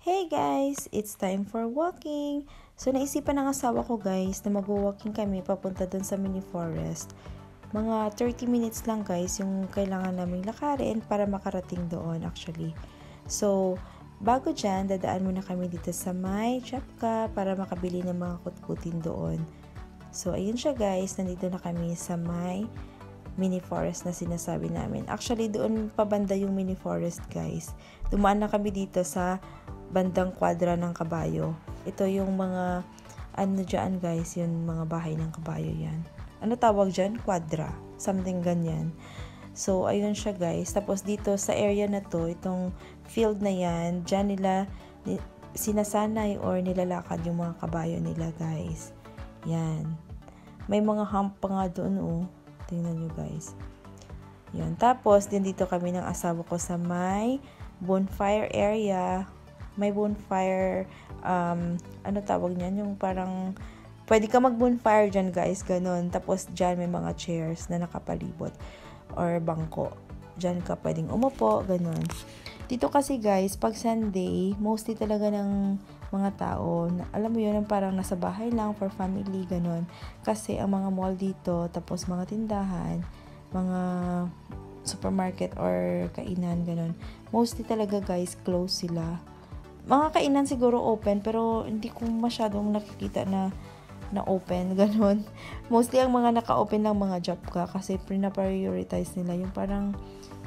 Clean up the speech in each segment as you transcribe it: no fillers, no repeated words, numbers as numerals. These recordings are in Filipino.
Hey guys! It's time for walking! So, naisipan ng asawa ko guys na mag-walking kami papunta dun sa mini forest. Mga 30 minutes lang guys yung kailangan naming lakarin para makarating doon actually. So, bago dyan, dadaan muna kami dito sa may Chapka para makabili ng mga kutkutin doon. So, ayun siya guys, nandito na kami sa may mini forest na sinasabi namin. Actually, doon pabanda yung mini forest guys. Dumaan na kami dito sa bandang kwadra ng kabayo. Ito yung mga ano dyan guys, yung mga bahay ng kabayo yan. Ano tawag dyan? Kwadra. Something ganyan. So, ayun siya guys. Tapos dito sa area na to, itong field na yan, dyan nila sinasanay or nilalakad yung mga kabayo nila guys. Yan. May mga hump pa nga doon oh. Tingnan nyo guys. Yan. Tapos, din dito kami ng asawa ko sa may bonfire area. May bonfire, ano tawag niyan? Yung parang, pwede ka mag-bonfire dyan guys, ganun. Tapos dyan may mga chairs na nakapalibot or bangko. Dyan ka pwedeng umupo, ganun. Dito kasi guys, pag Sunday, mostly talaga ng mga tao, alam mo yun, parang nasa bahay lang for family, ganun. Kasi ang mga mall dito, tapos mga tindahan, mga supermarket or kainan, ganun. Mostly talaga guys, close sila. Mga kainan siguro open, pero hindi ko masyadong nakikita na open, ganun. Mostly ang mga naka-open lang mga job ka kasi prioritize nila yung parang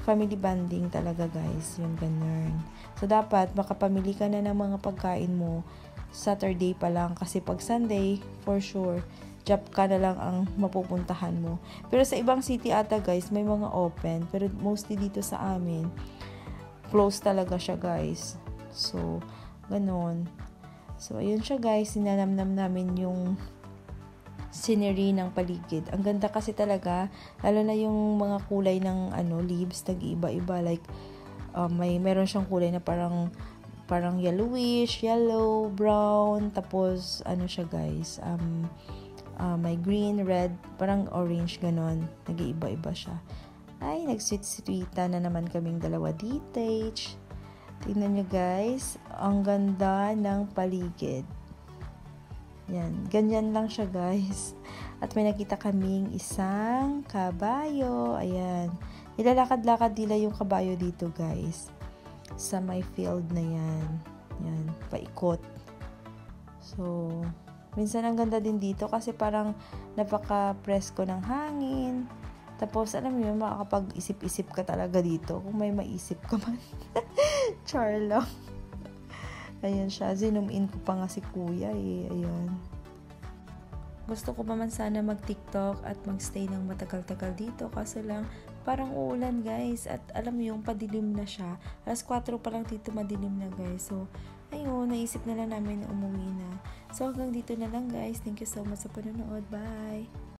family bonding talaga guys, yung ganun. So, dapat makapamili ka na ng mga pagkain mo Saturday pa lang kasi pag Sunday, for sure, job ka na lang ang mapupuntahan mo. Pero sa ibang city ata guys, may mga open, pero mostly dito sa amin, close talaga siya guys. So, ganun. So, ayun siya guys. Sinanamnam namin yung scenery ng paligid. Ang ganda kasi talaga. Lalo na yung mga kulay ng leaves. Nag-iiba-iba. Like, meron siyang kulay na parang yellowish, yellow, brown. Tapos, siya guys. May green, red, parang orange, ganon. Nag-iiba-iba siya. Ay, nag-sweet-sweeta na naman kaming dalawa dito. Tingnan nyo guys, ang ganda ng paligid. Yan, ganyan lang siya guys. At may nakita kaming isang kabayo. Ayan, nilalakad-lakad nila yung kabayo dito guys. Sa may field na yan. Yan, paikot. So, minsan ang ganda din dito kasi parang napaka-presko ng hangin. Tapos, alam mo yun, makakapag-isip-isip ka talaga dito kung may maisip ka man. Char lang. Ayan siya. Zoom in ko pa nga si kuya eh. Ayan. Gusto ko pa man sana mag-TikTok at magstay ng matagal-tagal dito kasi lang parang uulan guys. At alam mo yung padilim na siya. Alas 4 pa lang dito madilim na guys. So, ayun, naisip na lang namin na umuwi na. So, hanggang dito na lang guys. Thank you so much sa panonood. Bye!